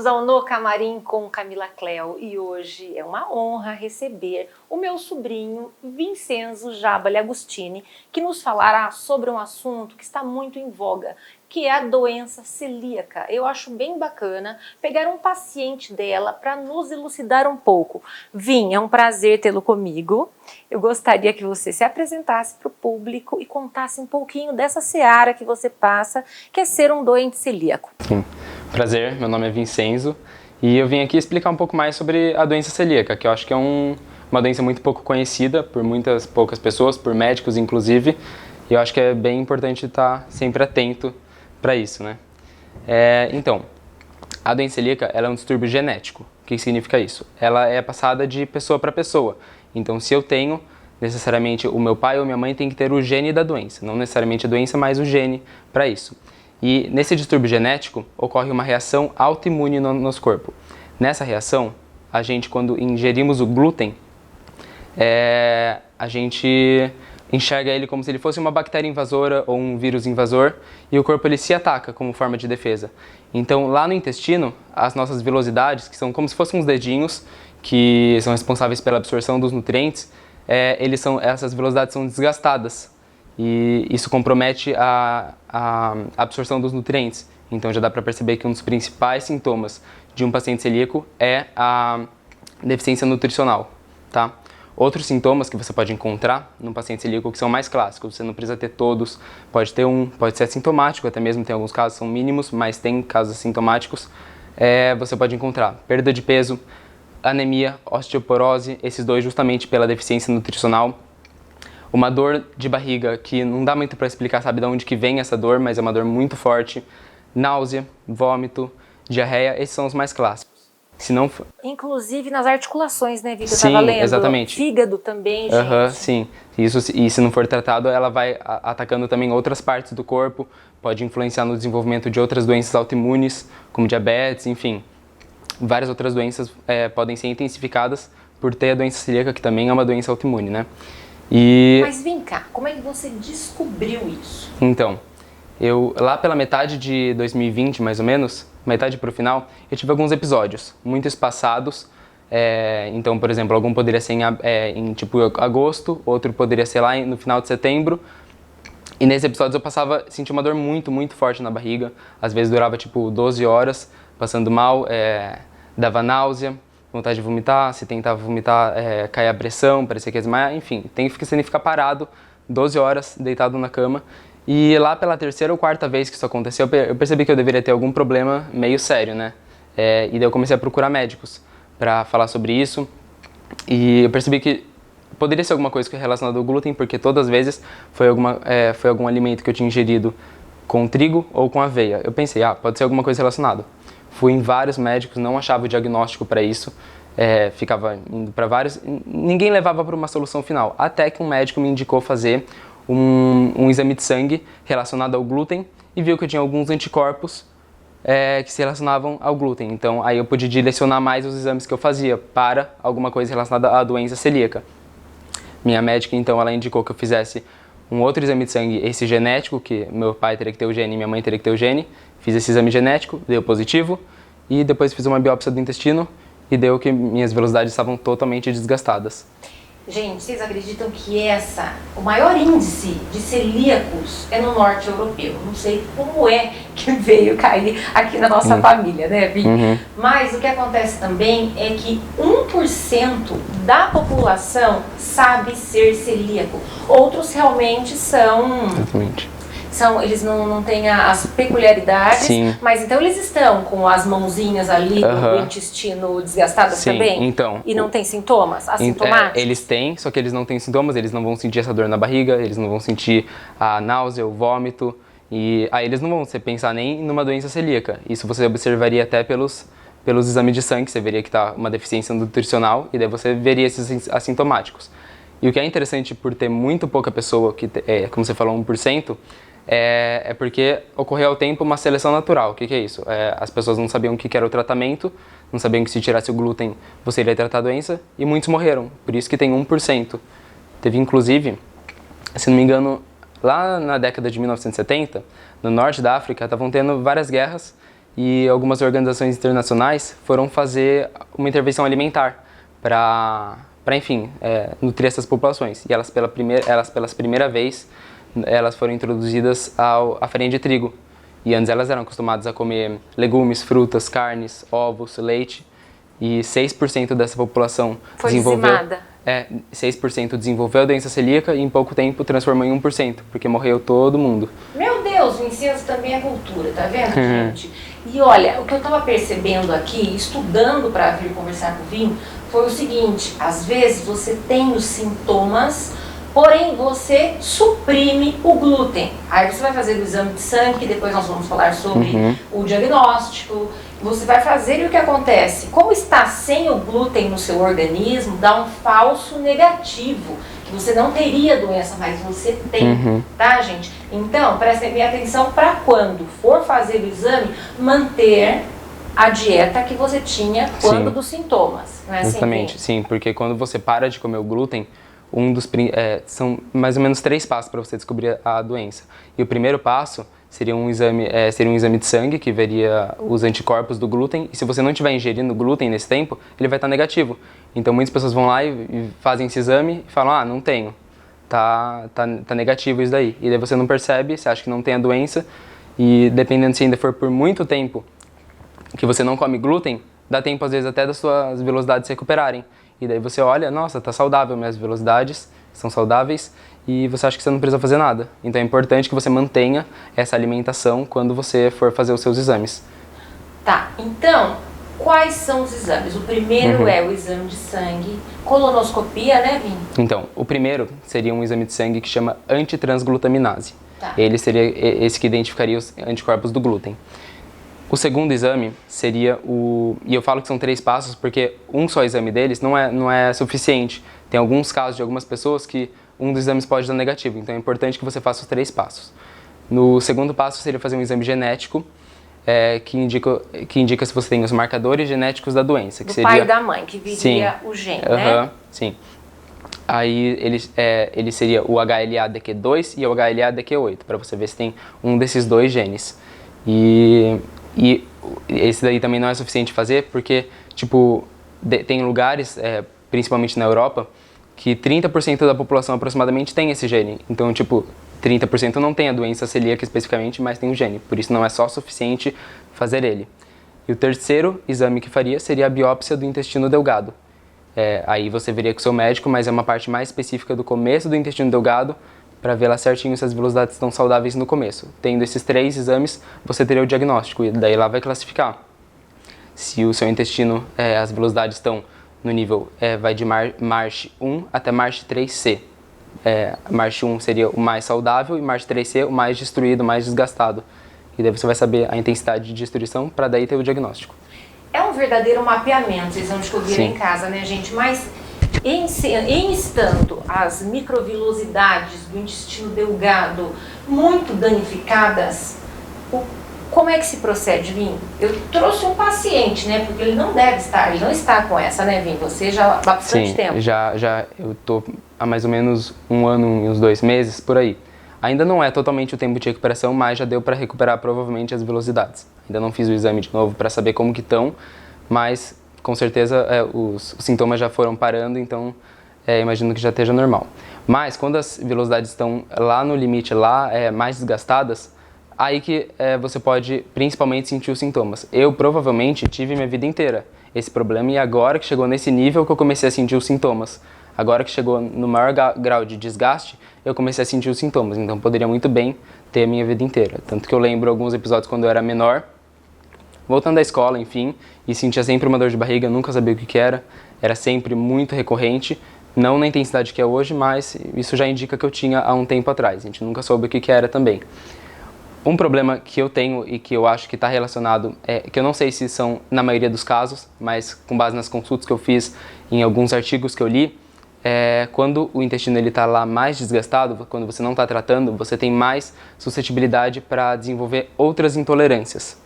ao No Camarim com Camila Cleo e hoje é uma honra receber o meu sobrinho Vincenzo Jabali Agostini, que nos falará sobre um assunto que está muito em voga, que é a doença celíaca. Eu acho bem bacana pegar um paciente dela para nos elucidar um pouco. Vim, é um prazer tê-lo comigo. Eu gostaria que você se apresentasse para o público e contasse um pouquinho dessa seara que você passa, que é ser um doente celíaco. Sim. Prazer, meu nome é Vincenzo e eu vim aqui explicar um pouco mais sobre a doença celíaca, que eu acho que é uma doença muito pouco conhecida por poucas pessoas, por médicos inclusive, e eu acho que é bem importante estar sempre atento para isso, né? Então, a doença celíaca ela é um distúrbio genético. O que significa isso? Ela é passada de pessoa para pessoa. Então, se eu tenho, necessariamente o meu pai ou minha mãe tem que ter o gene da doença, não necessariamente a doença, mas o gene para isso. E nesse distúrbio genético ocorre uma reação autoimune no nosso corpo. Nessa reação, a gente, quando ingerimos o glúten, a gente enxerga ele como se ele fosse uma bactéria invasora ou um vírus invasor e o corpo ele se ataca como forma de defesa. Então, lá no intestino, as nossas vilosidades, que são como se fossem uns dedinhos que são responsáveis pela absorção dos nutrientes, essas velocidades são desgastadas. E isso compromete a absorção dos nutrientes. Então já dá para perceber que um dos principais sintomas de um paciente celíaco é a deficiência nutricional, tá? Outros sintomas que você pode encontrar num paciente celíaco que são mais clássicos, você não precisa ter todos, pode ter pode ser assintomático, até mesmo tem alguns casos que são mínimos, mas tem casos assintomáticos. Você pode encontrar perda de peso, anemia, osteoporose, esses dois justamente pela deficiência nutricional. Uma dor de barriga que não dá muito para explicar, sabe, de onde que vem essa dor, mas é uma dor muito forte. Náusea, vômito, diarreia, esses são os mais clássicos. Se não for... Inclusive nas articulações, né, Vitor? Sim, tava lendo. exatamente. Fígado também, gente. Sim. E se não for tratado, ela vai atacando também outras partes do corpo, pode influenciar no desenvolvimento de outras doenças autoimunes, como diabetes, enfim. Várias outras doenças podem ser intensificadas por ter a doença celíaca, que também é uma doença autoimune, né? Mas vem cá, como é que você descobriu isso? Então, eu lá pela metade de 2020, mais ou menos, metade para o final, eu tive alguns episódios, muito espaçados. Então, por exemplo, algum poderia ser em tipo agosto, outro poderia ser lá no final de setembro. E nesses episódios eu sentia uma dor muito, muito forte na barriga. Às vezes durava tipo 12 horas, passando mal, dava náusea, vontade de vomitar, se tentava vomitar, caía a pressão, parecia que ia desmaiar, enfim, tem que ficar parado 12 horas deitado na cama. E lá pela terceira ou quarta vez que isso aconteceu, eu percebi que eu deveria ter algum problema meio sério, né? E daí eu comecei a procurar médicos para falar sobre isso. E eu percebi que poderia ser alguma coisa relacionada ao glúten, porque todas as vezes foi algum alimento que eu tinha ingerido com trigo ou com aveia. Eu pensei, pode ser alguma coisa relacionada. Fui em vários médicos, não achava o diagnóstico para isso, ficava indo para vários, ninguém levava para uma solução final, até que um médico me indicou fazer um exame de sangue relacionado ao glúten e viu que eu tinha alguns anticorpos que se relacionavam ao glúten. Então aí eu pude direcionar mais os exames que eu fazia para alguma coisa relacionada à doença celíaca. Minha médica então ela indicou que eu fizesse um outro exame de sangue, esse genético, que meu pai teria que ter o gene e minha mãe teria que ter o gene. Fiz esse exame genético, deu positivo, e depois fiz uma biópsia do intestino e deu que minhas velocidades estavam totalmente desgastadas. Gente, vocês acreditam que o maior índice de celíacos é no norte europeu? Não sei como é que veio cair aqui na nossa família, né, Vi? Mas o que acontece também é que 1% da população sabe ser celíaco. Outros realmente são... Exatamente. Eles não têm as peculiaridades, Sim. Mas então eles estão com as mãozinhas ali do intestino desgastadas também? Então, e não tem sintomas? Assintomáticos? Eles têm, só que eles não têm sintomas, eles não vão sentir essa dor na barriga, eles não vão sentir a náusea, o vômito, e aí eles não vão pensar nem numa doença celíaca. Isso você observaria até pelos exames de sangue, você veria que está uma deficiência nutricional, e daí você veria esses assintomáticos. E o que é interessante por ter muito pouca pessoa, como você falou, 1%, é porque ocorreu ao tempo uma seleção natural. O que é isso? As pessoas não sabiam o que era o tratamento, não sabiam que se tirasse o glúten você iria tratar a doença, e muitos morreram. Por isso que tem 1%. Teve inclusive, se não me engano, lá na década de 1970, no norte da África, estavam tendo várias guerras, e algumas organizações internacionais foram fazer uma intervenção alimentar para enfim, nutrir essas populações. E elas, pela primeira vez, elas foram introduzidas à farinha de trigo. E antes elas eram acostumadas a comer legumes, frutas, carnes, ovos, leite. E 6% dessa população foi dizimada. 6% desenvolveu a doença celíaca e em pouco tempo transformou em 1%, porque morreu todo mundo. Meu Deus, o incenso também é cultura, tá vendo, gente? E olha, o que eu estava percebendo aqui, estudando para vir conversar com o Vinho, foi o seguinte: às vezes você tem os sintomas, porém você suprime o glúten. Aí você vai fazer o exame de sangue, que depois nós vamos falar sobre o diagnóstico. Você vai fazer e o que acontece? Como está sem o glúten no seu organismo, dá um falso negativo, que você não teria doença, mas você tem, tá, gente? Então, prestem bem atenção para quando for fazer o exame, manter a dieta que você tinha quando dos sintomas, não é assim? Justamente, sim, porque quando você para de comer o glúten, são mais ou menos 3 passos para você descobrir a doença. E o primeiro passo seria um exame de sangue que veria os anticorpos do glúten, e se você não estiver ingerindo glúten nesse tempo, ele vai estar negativo. Então muitas pessoas vão lá e fazem esse exame e falam, não tenho, tá negativo isso daí. E daí você não percebe, você acha que não tem a doença, e dependendo se ainda for por muito tempo que você não come glúten, dá tempo às vezes até das suas velocidades se recuperarem. E daí você olha, nossa, tá saudável, minhas velocidades são saudáveis, e você acha que você não precisa fazer nada. Então é importante que você mantenha essa alimentação quando você for fazer os seus exames. Tá, então, quais são os exames? O primeiro é o exame de sangue, colonoscopia, né, Vim? Então, o primeiro seria um exame de sangue que chama antitransglutaminase. Tá. Ele seria esse que identificaria os anticorpos do glúten. O segundo exame seria e eu falo que são 3 passos porque um só exame deles não é suficiente. Tem alguns casos de algumas pessoas que um dos exames pode dar negativo, então é importante que você faça os 3 passos. No segundo passo seria fazer um exame genético, que indica se você tem os marcadores genéticos da doença. Que do seria... pai e da mãe, que viria o gene, né? Sim. Aí ele seria o HLA-DQ2 e o HLA-DQ8, para você ver se tem um desses 2 genes. E esse daí também não é suficiente fazer, porque, tem lugares, principalmente na Europa, que 30% da população aproximadamente tem esse gene. Então, 30% não tem a doença celíaca especificamente, mas tem o gene. Por isso não é só suficiente fazer ele. E o terceiro exame que faria seria a biópsia do intestino delgado. Aí você veria com o seu médico, mas é uma parte mais específica do começo do intestino delgado, para ver lá certinho se as velocidades estão saudáveis no começo. Tendo esses 3 exames, você teria o diagnóstico, e daí lá vai classificar. Se o seu intestino, as velocidades estão no nível, vai de March 1 até March 3C. March 1 seria o mais saudável e March 3C o mais destruído, o mais desgastado. E daí você vai saber a intensidade de destruição para daí ter o diagnóstico. É um verdadeiro mapeamento, vocês vão descobrir em casa, né, gente? Mas em estando as microvilosidades do intestino delgado muito danificadas, como é que se procede, Vim? Eu trouxe um paciente, né? Porque ele não está com essa, né, Vim? Você já há bastante tempo. Eu tô há mais ou menos 1 ano e uns 2 meses, por aí. Ainda não é totalmente o tempo de recuperação, mas já deu para recuperar provavelmente as velocidades. Ainda não fiz o exame de novo para saber como que estão, mas com certeza os sintomas já foram parando, então imagino que já esteja normal. Mas quando as velocidades estão lá no limite, mais desgastadas, aí que você pode principalmente sentir os sintomas. Eu provavelmente tive minha vida inteira esse problema, e agora que chegou nesse nível que eu comecei a sentir os sintomas. Agora que chegou no maior grau de desgaste, eu comecei a sentir os sintomas. Então poderia muito bem ter a minha vida inteira. Tanto que eu lembro alguns episódios quando eu era menor, voltando da escola, enfim, e sentia sempre uma dor de barriga, nunca sabia o que era sempre muito recorrente, não na intensidade que é hoje, mas isso já indica que eu tinha há um tempo atrás, a gente nunca soube o que era também. Um problema que eu tenho e que eu acho que está relacionado, que eu não sei se são na maioria dos casos, mas com base nas consultas que eu fiz em alguns artigos que eu li, quando o intestino está lá mais desgastado, quando você não está tratando, você tem mais suscetibilidade para desenvolver outras intolerâncias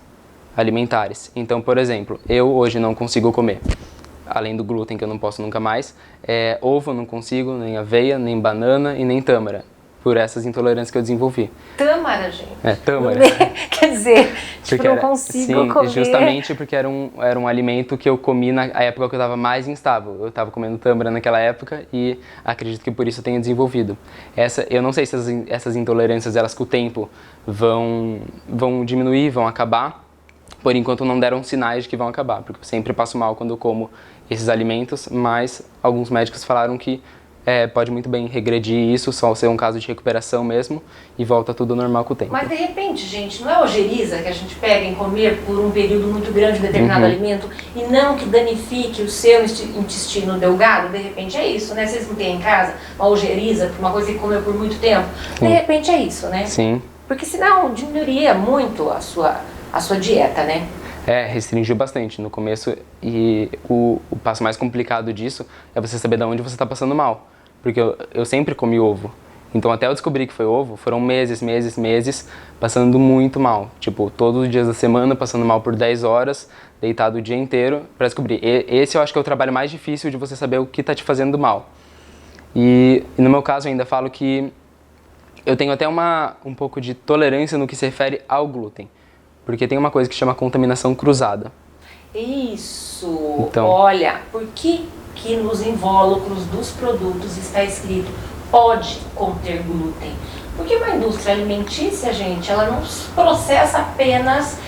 alimentares. Então, por exemplo, eu hoje não consigo comer, além do glúten que eu não posso nunca mais, ovo eu não consigo, nem aveia, nem banana e nem tâmara, por essas intolerâncias que eu desenvolvi. Tâmara, gente? Tâmara. Quer dizer, Tipo, não consigo comer. Justamente porque era um alimento que eu comi na época que eu estava mais instável. Eu estava comendo tâmara naquela época e acredito que por isso eu tenha desenvolvido. Eu não sei se essas intolerâncias, elas com o tempo vão diminuir, vão acabar. Por enquanto não deram sinais de que vão acabar, porque eu sempre passo mal quando eu como esses alimentos, mas alguns médicos falaram que pode muito bem regredir isso, só ser um caso de recuperação mesmo, e volta tudo normal com o tempo. Mas de repente, gente, não é ojeriza que a gente pega em comer por um período muito grande de determinado alimento e não que danifique o seu intestino delgado? De repente é isso, né? Vocês não têm em casa uma ojeriza, uma coisa que comeu por muito tempo? Sim. De repente é isso, né? Sim. Porque senão diminuiria muito a sua dieta, né? Restringiu bastante no começo, e o passo mais complicado disso é você saber de onde você está passando mal. Porque eu sempre comi ovo, então até eu descobrir que foi ovo, foram meses passando muito mal. Tipo, todos os dias da semana, passando mal por 10 horas, deitado o dia inteiro para descobrir. Esse eu acho que é o trabalho mais difícil de você saber o que está te fazendo mal. E no meu caso eu ainda falo que eu tenho até um pouco de tolerância no que se refere ao glúten. Porque tem uma coisa que chama contaminação cruzada. Isso! Então, olha, por que nos invólucros dos produtos está escrito pode conter glúten? Porque uma indústria alimentícia, gente, ela não processa apenas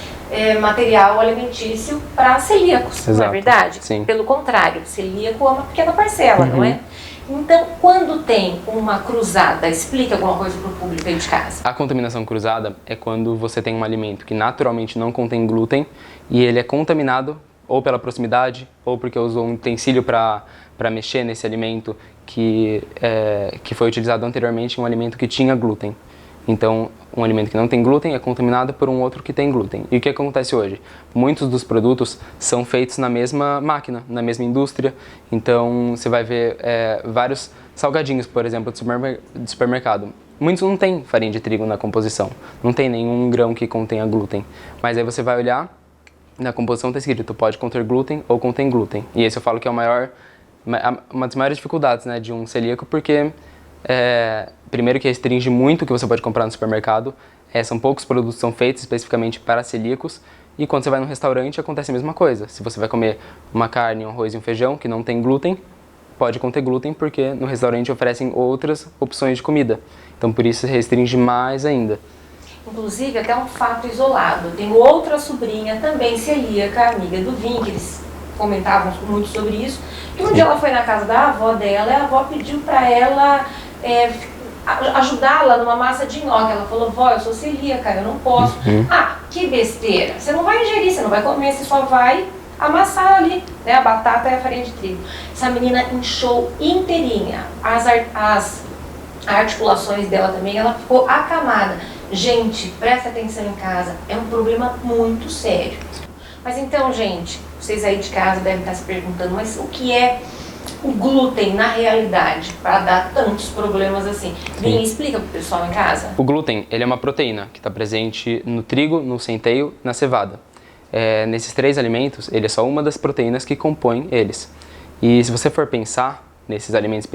material alimentício para celíacos, exato, não é verdade? Sim. Pelo contrário, celíaco é uma pequena parcela, não é? Então, quando tem uma cruzada, explica alguma coisa para o público aí de casa. A contaminação cruzada é quando você tem um alimento que naturalmente não contém glúten e ele é contaminado ou pela proximidade ou porque usou um utensílio para mexer nesse alimento que foi utilizado anteriormente em um alimento que tinha glúten. Então, um alimento que não tem glúten é contaminado por um outro que tem glúten. E o que acontece hoje? Muitos dos produtos são feitos na mesma máquina, na mesma indústria. Então, você vai ver vários salgadinhos, por exemplo, de supermercado. Muitos não têm farinha de trigo na composição, não tem nenhum grão que contenha glúten. Mas aí você vai olhar, na composição está escrito pode conter glúten ou contém glúten. E esse eu falo que é uma das maiores dificuldades, né, de um celíaco, porque primeiro que restringe muito o que você pode comprar no supermercado, são poucos produtos que são feitos especificamente para celíacos, e quando você vai num restaurante acontece a mesma coisa. Se você vai comer uma carne, um arroz e um feijão que não tem glúten, pode conter glúten porque no restaurante oferecem outras opções de comida. Então por isso restringe mais ainda. Inclusive até um fato isolado, eu tenho outra sobrinha também celíaca, amiga do Vim, que eles comentavam muito sobre isso, que um dia ela foi na casa da avó dela e a avó pediu para ela ajudá-la numa massa de nhoque. Ela falou, vó, eu sou celíaca, eu não posso. Ah, que besteira, você não vai ingerir, você não vai comer, você só vai amassar ali, né, a batata e a farinha de trigo. Essa menina inchou inteirinha, as articulações dela também, ela ficou acamada. Gente, presta atenção em casa, é um problema muito sério. Mas então, gente, vocês aí de casa devem estar se perguntando, mas o que é o glúten na realidade para dar tantos problemas assim? Bem, explica pro pessoal em casa. O glúten, ele é uma proteína que está presente no trigo, no centeio, na cevada. Nesses três alimentos, ele é só uma das proteínas que compõem eles. E se você for pensar nesses alimentos,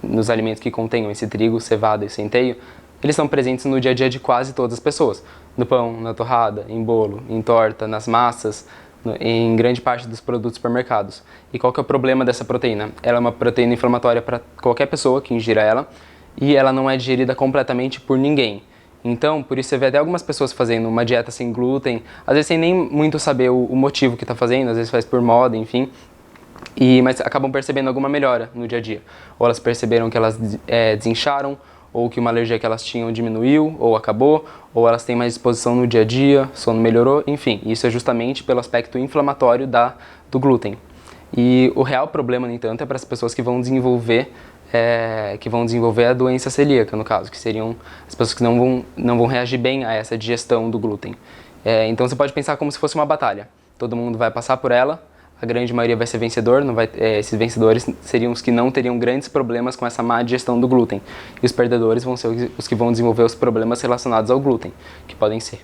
nos alimentos que contenham esse trigo, cevada e centeio, eles são presentes no dia a dia de quase todas as pessoas. No pão, na torrada, em bolo, em torta, nas massas, em grande parte dos produtos supermercados. E qual que é o problema dessa proteína? Ela é uma proteína inflamatória para qualquer pessoa que ingira ela e ela não é digerida completamente por ninguém. Então, por isso você vê até algumas pessoas fazendo uma dieta sem glúten, às vezes sem nem muito saber o motivo que está fazendo, às vezes faz por moda, enfim. Mas acabam percebendo alguma melhora no dia a dia. Ou elas perceberam que elas desincharam, ou que uma alergia que elas tinham diminuiu, ou acabou, ou elas têm mais disposição no dia a dia, sono melhorou, enfim. Isso é justamente pelo aspecto inflamatório do glúten. E o real problema, no entanto, é para as pessoas que vão desenvolver a doença celíaca, no caso, que seriam as pessoas que não vão reagir bem a essa digestão do glúten. Então você pode pensar como se fosse uma batalha. Todo mundo vai passar por ela, a grande maioria vai ser vencedor, esses vencedores seriam os que não teriam grandes problemas com essa má digestão do glúten. E os perdedores vão ser os que vão desenvolver os problemas relacionados ao glúten, que podem ser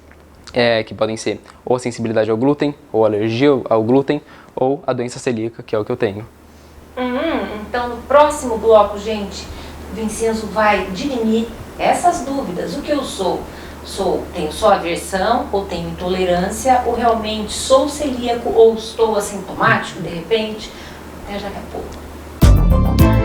ou a sensibilidade ao glúten, ou alergia ao glúten, ou a doença celíaca, que é o que eu tenho. Então no próximo bloco, gente, o Vincenzo vai dirimir essas dúvidas. O que eu sou? Tenho só aversão ou tenho intolerância, ou realmente sou celíaco ou estou assintomático de repente? Até daqui a pouco.